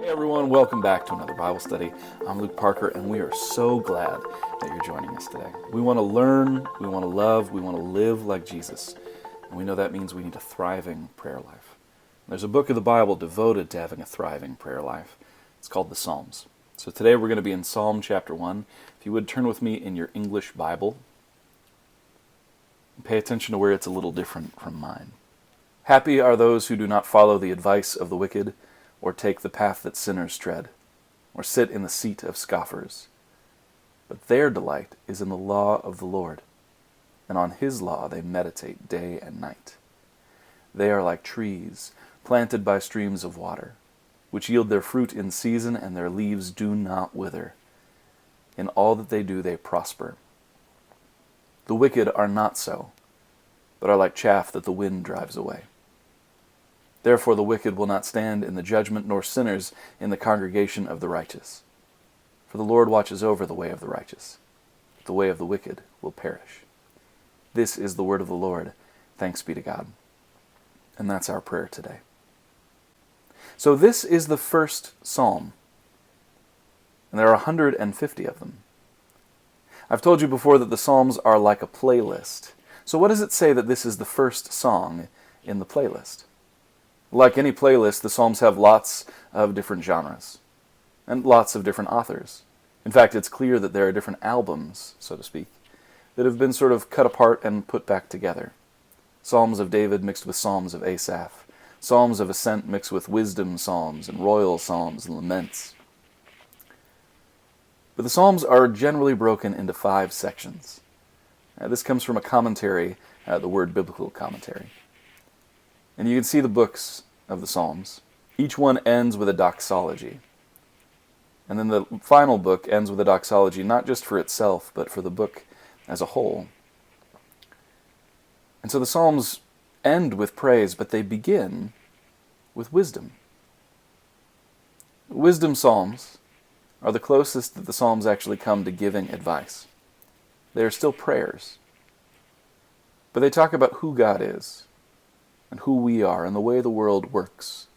Hey everyone, welcome back to another Bible study. I'm Luke Parker, and we are so glad that you're joining us today. We want to learn, we want to love, we want to live like Jesus. And we know that means we need a thriving prayer life. There's a book of the Bible devoted to having a thriving prayer life. It's called the Psalms. So today we're going to be in Psalm chapter 1. If you would turn with me in your English Bible, pay attention to where it's a little different from mine. Happy are those who do not follow the advice of the wicked, or take the path that sinners tread, or sit in the seat of scoffers. But their delight is in the law of the Lord, and on his law they meditate day and night. They are like trees planted by streams of water, which yield their fruit in season, and their leaves do not wither. In all that they do they prosper. The wicked are not so, but are like chaff that the wind drives away. Therefore the wicked will not stand in the judgment, nor sinners in the congregation of the righteous. For the Lord watches over the way of the righteous, but the way of the wicked will perish. This is the word of the Lord. Thanks be to God. And that's our prayer today. So this is the first psalm, and there are 150 of them. I've told you before that the Psalms are like a playlist. So what does it say that this is the first song in the playlist? Like any playlist, the Psalms have lots of different genres and lots of different authors. In fact, it's clear that there are different albums, so to speak, that have been sort of cut apart and put back together. Psalms of David mixed with Psalms of Asaph, Psalms of Ascent mixed with wisdom psalms and royal psalms and laments. But the Psalms are generally broken into 5 sections. This comes from a commentary, the Word Biblical Commentary. And you can see the books of the Psalms. Each one ends with a doxology. And then the final book ends with a doxology, not just for itself, but for the book as a whole. And so the Psalms end with praise, but they begin with wisdom. Wisdom Psalms are the closest that the Psalms actually come to giving advice. They are still prayers. But they talk about who God is, and who we are, and the way the world works.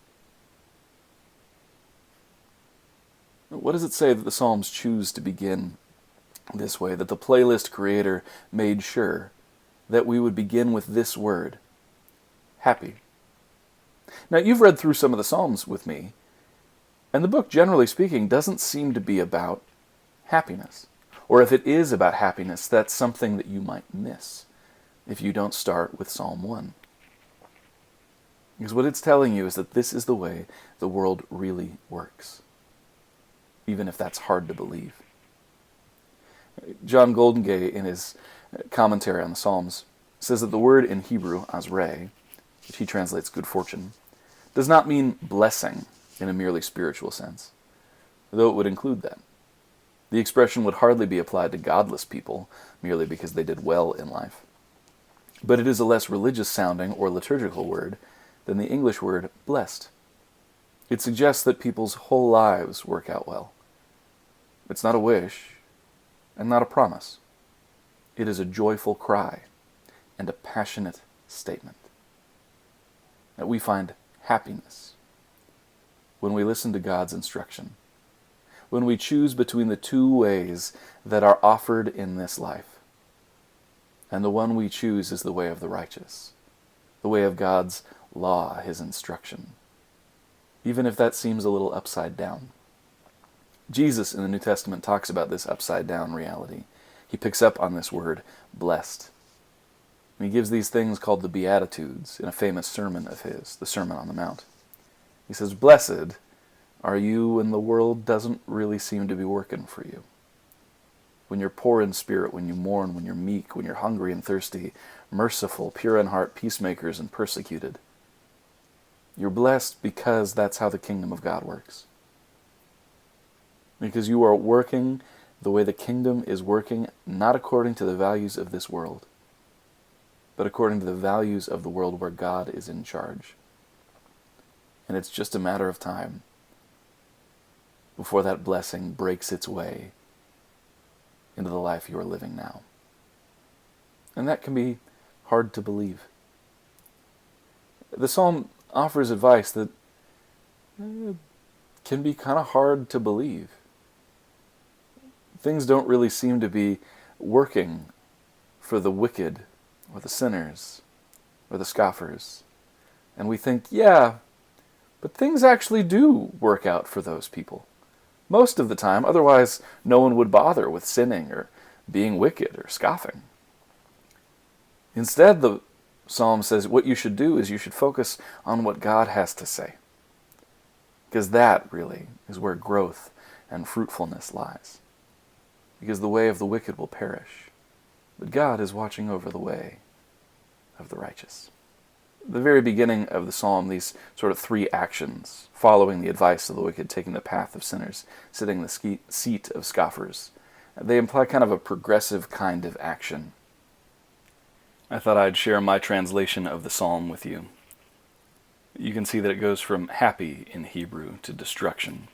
What does it say that the Psalms choose to begin this way, that the playlist creator made sure that we would begin with this word, happy? Now, you've read through some of the Psalms with me, and the book, generally speaking, doesn't seem to be about happiness. Or if it is about happiness, that's something that you might miss if you don't start with Psalm 1. Because what it's telling you is that this is the way the world really works, even if that's hard to believe. John Goldengay, in his commentary on the Psalms, says that the word in Hebrew, asrei, which he translates good fortune, does not mean blessing in a merely spiritual sense, though it would include that. The expression would hardly be applied to godless people merely because they did well in life. But it is a less religious sounding or liturgical word than the English word blessed. It suggests that people's whole lives work out well. It's not a wish and not a promise. It is a joyful cry and a passionate statement. That we find happiness when we listen to God's instruction, when we choose between the 2 ways that are offered in this life. And the one we choose is the way of the righteous, the way of God's law, his instruction, even if that seems a little upside down. Jesus in the New Testament talks about this upside down reality. He picks up on this word, blessed. And he gives these things called the Beatitudes in a famous sermon of his, the Sermon on the Mount. He says, blessed are you when the world doesn't really seem to be working for you. When you're poor in spirit, when you mourn, when you're meek, when you're hungry and thirsty, merciful, pure in heart, peacemakers, and persecuted. You're blessed because that's how the kingdom of God works. Because you are working the way the kingdom is working, not according to the values of this world, but according to the values of the world where God is in charge. And it's just a matter of time before that blessing breaks its way into the life you are living now. And that can be hard to believe. The psalm offers advice that can be kind of hard to believe. Things don't really seem to be working for the wicked or the sinners or the scoffers. And we think, yeah, but things actually do work out for those people. Most of the time, otherwise no one would bother with sinning or being wicked or scoffing. Instead, the psalm says what you should do is you should focus on what God has to say. Because that really is where growth and fruitfulness lies. Because the way of the wicked will perish, but God is watching over the way of the righteous. The very beginning of the psalm, these sort of three actions, following the advice of the wicked, taking the path of sinners, sitting in the seat of scoffers, they imply kind of a progressive kind of action. I thought I'd share my translation of the psalm with you. You can see that it goes from happy in Hebrew to destruction.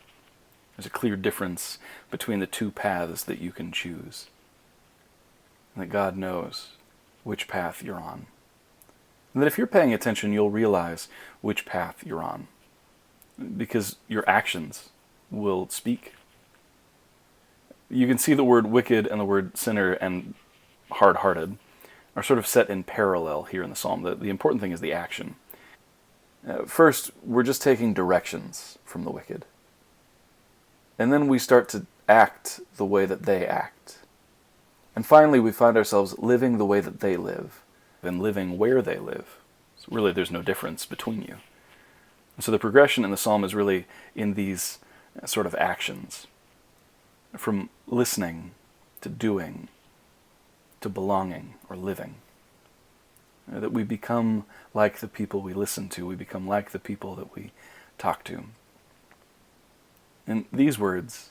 There's a clear difference between the two paths that you can choose. And that God knows which path you're on. And that if you're paying attention, you'll realize which path you're on. Because your actions will speak. You can see the word wicked and the word sinner and hard-hearted are sort of set in parallel here in the psalm. The important thing is the action. First, we're just taking directions from the wicked. And then we start to act the way that they act. And finally, we find ourselves living the way that they live, and living where they live. So really, there's no difference between you. And so the progression in the psalm is really in these sort of actions. From listening to doing to belonging or living. That we become like the people we listen to. We become like the people that we talk to. And these words,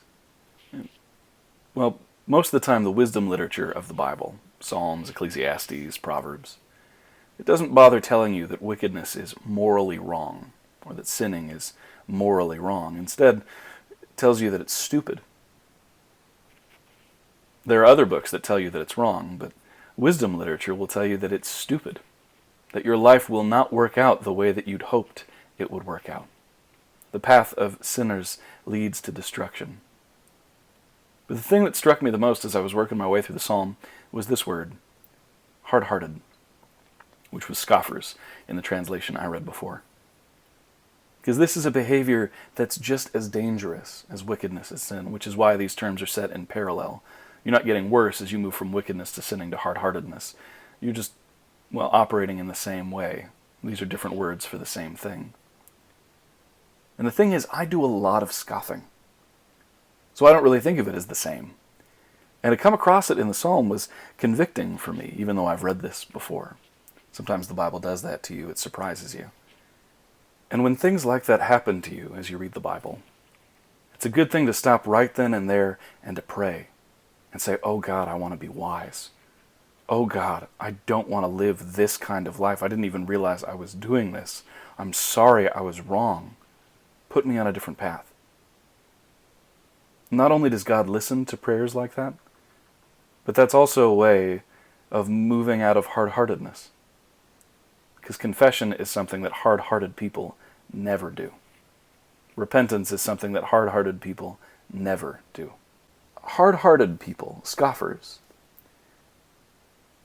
well, most of the time the wisdom literature of the Bible, Psalms, Ecclesiastes, Proverbs, it doesn't bother telling you that wickedness is morally wrong or that sinning is morally wrong. Instead, it tells you that it's stupid. There are other books that tell you that it's wrong, but wisdom literature will tell you that it's stupid, that your life will not work out the way that you'd hoped it would work out. The path of sinners leads to destruction. But the thing that struck me the most as I was working my way through the psalm was this word, hard-hearted, which was scoffers in the translation I read before. Because this is a behavior that's just as dangerous as wickedness and sin, which is why these terms are set in parallel. You're not getting worse as you move from wickedness to sinning to hard-heartedness. You're just, operating in the same way. These are different words for the same thing. And the thing is, I do a lot of scoffing. So I don't really think of it as the same. And to come across it in the psalm was convicting for me, even though I've read this before. Sometimes the Bible does that to you. It surprises you. And when things like that happen to you as you read the Bible, it's a good thing to stop right then and there and to pray. And say, oh God, I want to be wise. Oh God, I don't want to live this kind of life. I didn't even realize I was doing this. I'm sorry I was wrong. Put me on a different path. Not only does God listen to prayers like that, but that's also a way of moving out of hard-heartedness. Because confession is something that hard-hearted people never do. Repentance is something that hard-hearted people never do. Hard-hearted people, scoffers,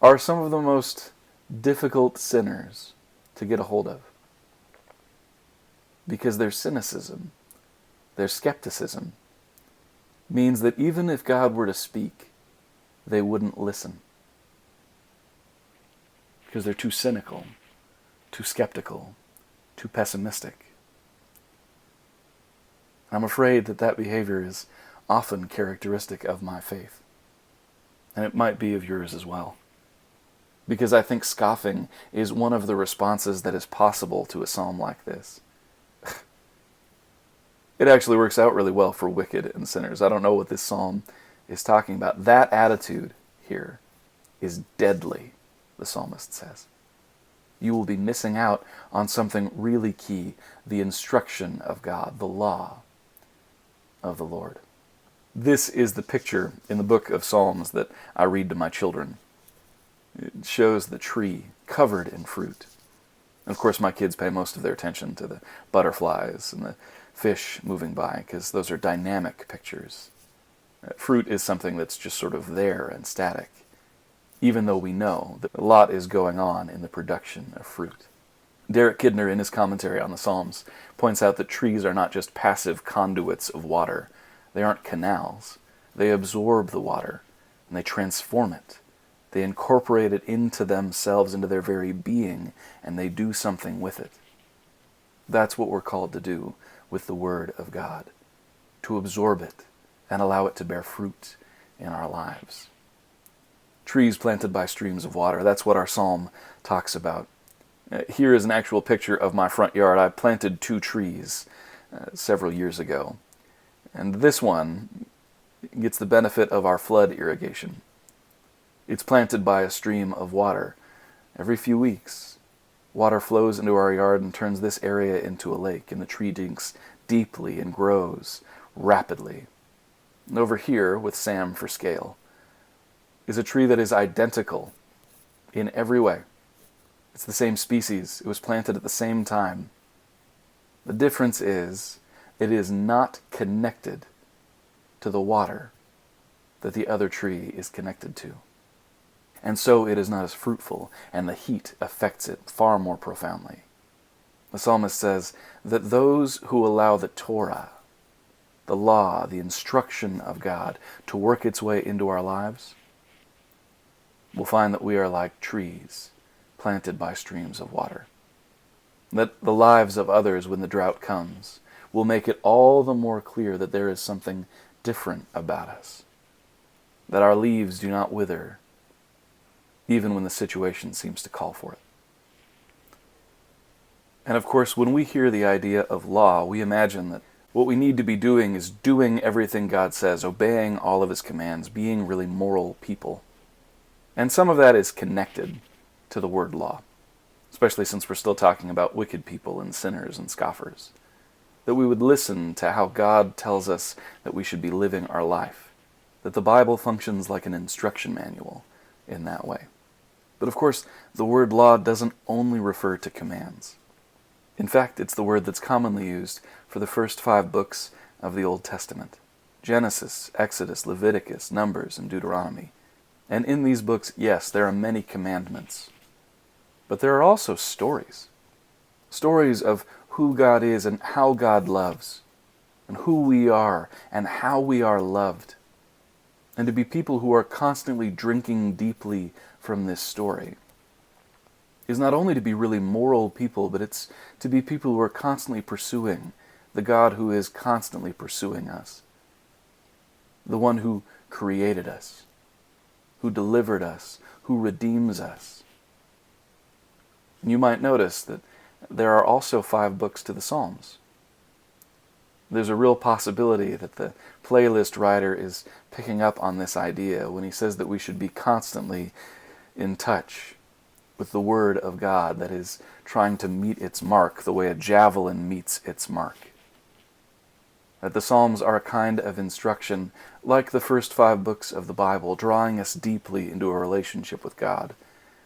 are some of the most difficult sinners to get a hold of. Because their cynicism, their skepticism, means that even if God were to speak, they wouldn't listen. Because they're too cynical, too skeptical, too pessimistic. I'm afraid that behavior is often characteristic of my faith. And it might be of yours as well. Because I think scoffing is one of the responses that is possible to a psalm like this. It actually works out really well for wicked and sinners. I don't know what this psalm is talking about. That attitude here is deadly, the psalmist says. You will be missing out on something really key, the instruction of God, the law of the Lord. This is the picture in the book of Psalms that I read to my children. It shows the tree covered in fruit. And of course, my kids pay most of their attention to the butterflies and the fish moving by, because those are dynamic pictures. Fruit is something that's just sort of there and static, even though we know that a lot is going on in the production of fruit. Derek Kidner, in his commentary on the Psalms, points out that trees are not just passive conduits of water. They aren't canals. They absorb the water, and they transform it. They incorporate it into themselves, into their very being, and they do something with it. That's what we're called to do with the Word of God, to absorb it and allow it to bear fruit in our lives. Trees planted by streams of water, that's what our psalm talks about. Here is an actual picture of my front yard. I planted 2 trees several years ago, and this one gets the benefit of our flood irrigation. It's planted by a stream of water. Every few weeks, water flows into our yard and turns this area into a lake, and the tree digs deeply and grows rapidly. And over here, with Sam for scale, is a tree that is identical in every way. It's the same species. It was planted at the same time. The difference is, it is not connected to the water that the other tree is connected to. And so it is not as fruitful, and the heat affects it far more profoundly. The psalmist says that those who allow the Torah, the law, the instruction of God, to work its way into our lives, will find that we are like trees planted by streams of water. That the lives of others, when the drought comes, will make it all the more clear that there is something different about us. That our leaves do not wither, even when the situation seems to call for it. And of course, when we hear the idea of law, we imagine that what we need to be doing is doing everything God says, obeying all of His commands, being really moral people. And some of that is connected to the word law, especially since we're still talking about wicked people and sinners and scoffers. That we would listen to how God tells us that we should be living our life. That the Bible functions like an instruction manual in that way. But of course, the word law doesn't only refer to commands. In fact, it's the word that's commonly used for the first 5 books of the Old Testament: Genesis, Exodus, Leviticus, Numbers, and Deuteronomy. And in these books, yes, there are many commandments. But there are also stories. Stories of who God is and how God loves, and who we are and how we are loved. And to be people who are constantly drinking deeply from this story is not only to be really moral people, but it's to be people who are constantly pursuing the God who is constantly pursuing us. The one who created us, who delivered us, who redeems us. And you might notice that there are also 5 books to the Psalms. There's a real possibility that the playlist writer is picking up on this idea when he says that we should be constantly in touch with the Word of God that is trying to meet its mark the way a javelin meets its mark. That the Psalms are a kind of instruction, like the first 5 books of the Bible, drawing us deeply into a relationship with God,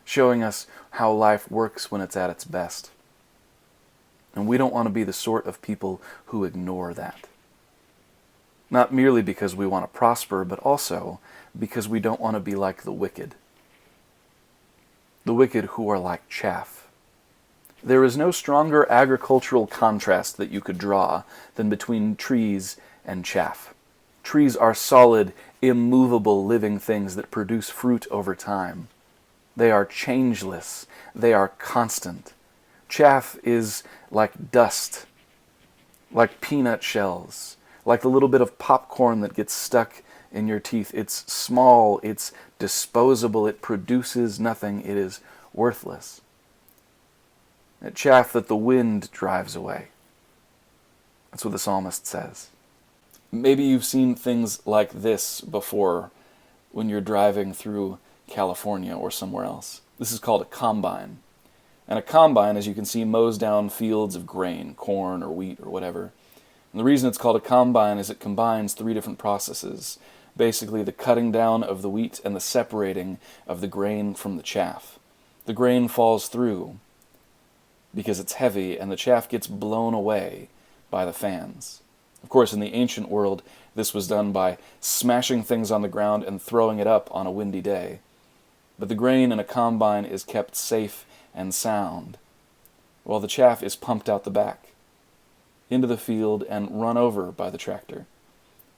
showing us how life works when it's at its best. And we don't want to be the sort of people who ignore that. Not merely because we want to prosper, but also because we don't want to be like the wicked. The wicked who are like chaff. There is no stronger agricultural contrast that you could draw than between trees and chaff. Trees are solid, immovable living things that produce fruit over time. They are changeless. They are constant. Chaff is like dust, like peanut shells, like the little bit of popcorn that gets stuck in your teeth. It's small, it's disposable, it produces nothing, it is worthless. Chaff that the wind drives away. That's what the psalmist says. Maybe you've seen things like this before when you're driving through California or somewhere else. This is called a combine. And a combine, as you can see, mows down fields of grain, corn or wheat or whatever. And the reason it's called a combine is it combines 3 different processes. Basically, the cutting down of the wheat and the separating of the grain from the chaff. The grain falls through because it's heavy, and the chaff gets blown away by the fans. Of course, in the ancient world, this was done by smashing things on the ground and throwing it up on a windy day. But the grain in a combine is kept safe and sound, while the chaff is pumped out the back, into the field and run over by the tractor,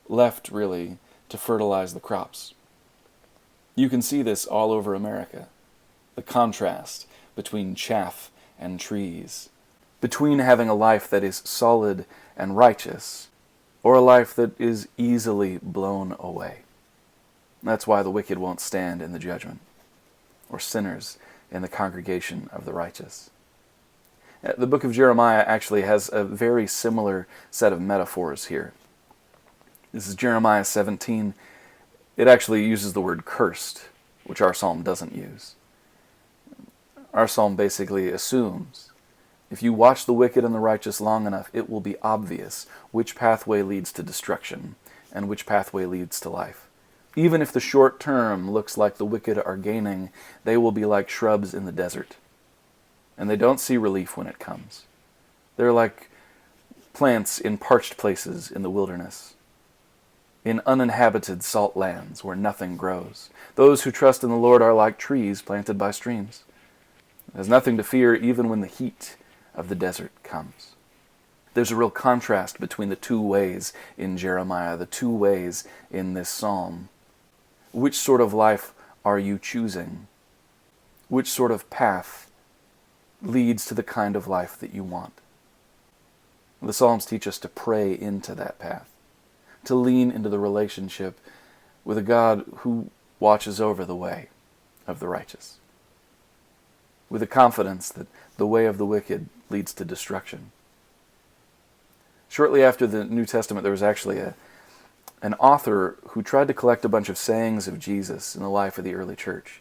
left, really, to fertilize the crops. You can see this all over America, the contrast between chaff and trees, between having a life that is solid and righteous, or a life that is easily blown away. That's why the wicked won't stand in the judgment, or sinners in the congregation of the righteous. The book of Jeremiah actually has a very similar set of metaphors here. This is Jeremiah 17. It actually uses the word cursed, which our psalm doesn't use. Our psalm basically assumes if you watch the wicked and the righteous long enough, it will be obvious which pathway leads to destruction and which pathway leads to life. Even if the short term looks like the wicked are gaining, they will be like shrubs in the desert. And they don't see relief when it comes. They're like plants in parched places in the wilderness, in uninhabited salt lands where nothing grows. Those who trust in the Lord are like trees planted by streams. There's nothing to fear even when the heat of the desert comes. There's a real contrast between the two ways in Jeremiah, the two ways in this psalm. Which sort of life are you choosing? Which sort of path leads to the kind of life that you want? The Psalms teach us to pray into that path, to lean into the relationship with a God who watches over the way of the righteous, with the confidence that the way of the wicked leads to destruction. Shortly after the New Testament, there was actually an author who tried to collect a bunch of sayings of Jesus in the life of the early church.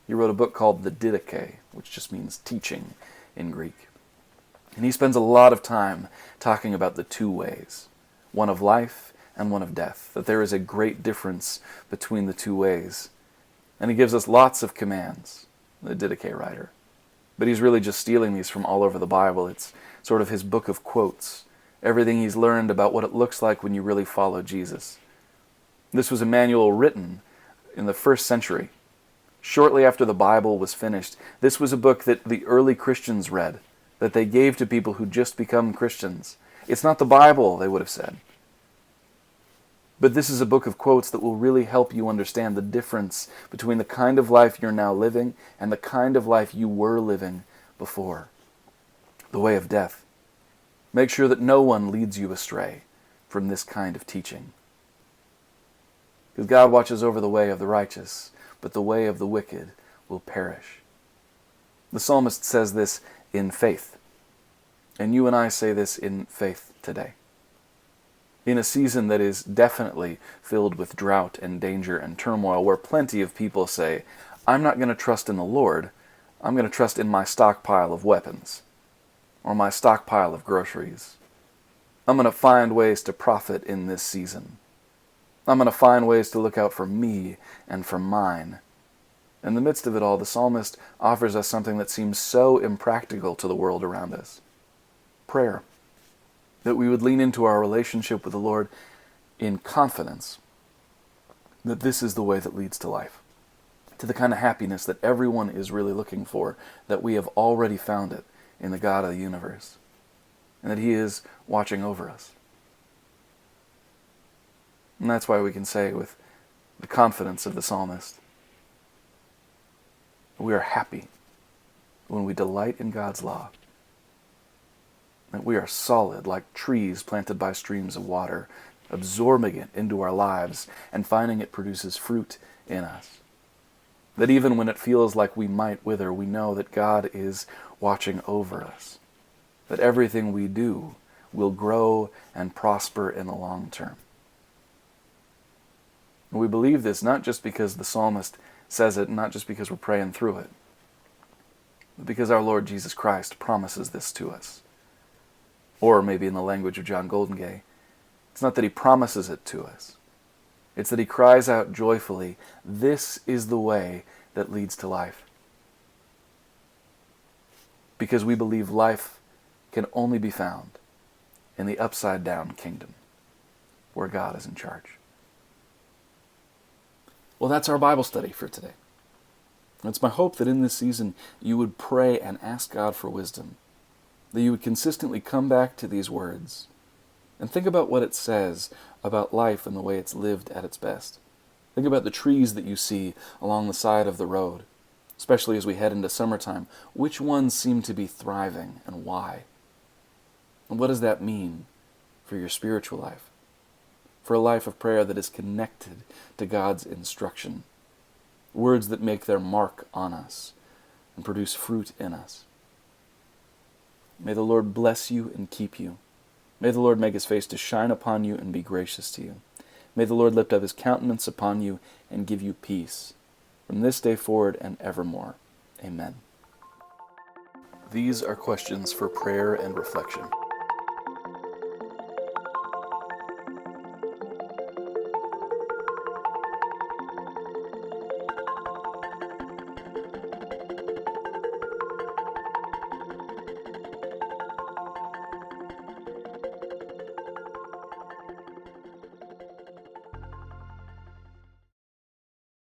He wrote a book called the Didache, which just means teaching in Greek. And he spends a lot of time talking about the two ways, one of life and one of death, that there is a great difference between the two ways. And he gives us lots of commands, the Didache writer. But he's really just stealing these from all over the Bible. It's sort of his book of quotes, everything he's learned about what it looks like when you really follow Jesus. This was a manual written in the 1st century. Shortly after the Bible was finished, this was a book that the early Christians read, that they gave to people who just become Christians. It's not the Bible, they would have said. But this is a book of quotes that will really help you understand the difference between the kind of life you're now living and the kind of life you were living before. The way of death. Make sure that no one leads you astray from this kind of teaching. Because God watches over the way of the righteous, but the way of the wicked will perish. The psalmist says this in faith. And you and I say this in faith today. In a season that is definitely filled with drought and danger and turmoil, where plenty of people say, I'm not going to trust in the Lord, I'm going to trust in my stockpile of weapons, or my stockpile of groceries. I'm going to find ways to profit in this season. I'm going to find ways to look out for me and for mine. In the midst of it all, the psalmist offers us something that seems so impractical to the world around us. Prayer. That we would lean into our relationship with the Lord in confidence that this is the way that leads to life, to the kind of happiness that everyone is really looking for, that we have already found it in the God of the universe, and that He is watching over us. And that's why we can say with the confidence of the psalmist, we are happy when we delight in God's law, that we are solid like trees planted by streams of water, absorbing it into our lives and finding it produces fruit in us. That even when it feels like we might wither, we know that God is watching over us. That everything we do will grow and prosper in the long term. And we believe this not just because the psalmist says it, not just because we're praying through it, but because our Lord Jesus Christ promises this to us. Or maybe in the language of John Goldengay, it's not that He promises it to us. It's that He cries out joyfully, this is the way that leads to life. Because we believe life can only be found in the upside-down kingdom, where God is in charge. Well, that's our Bible study for today. It's my hope that in this season you would pray and ask God for wisdom, that you would consistently come back to these words and think about what it says about life and the way it's lived at its best. Think about the trees that you see along the side of the road, especially as we head into summertime. Which ones seem to be thriving and why? And what does that mean for your spiritual life? For a life of prayer that is connected to God's instruction. Words that make their mark on us and produce fruit in us. May the Lord bless you and keep you. May the Lord make his face to shine upon you and be gracious to you. May the Lord lift up his countenance upon you and give you peace, from this day forward and evermore. Amen. These are questions for prayer and reflection.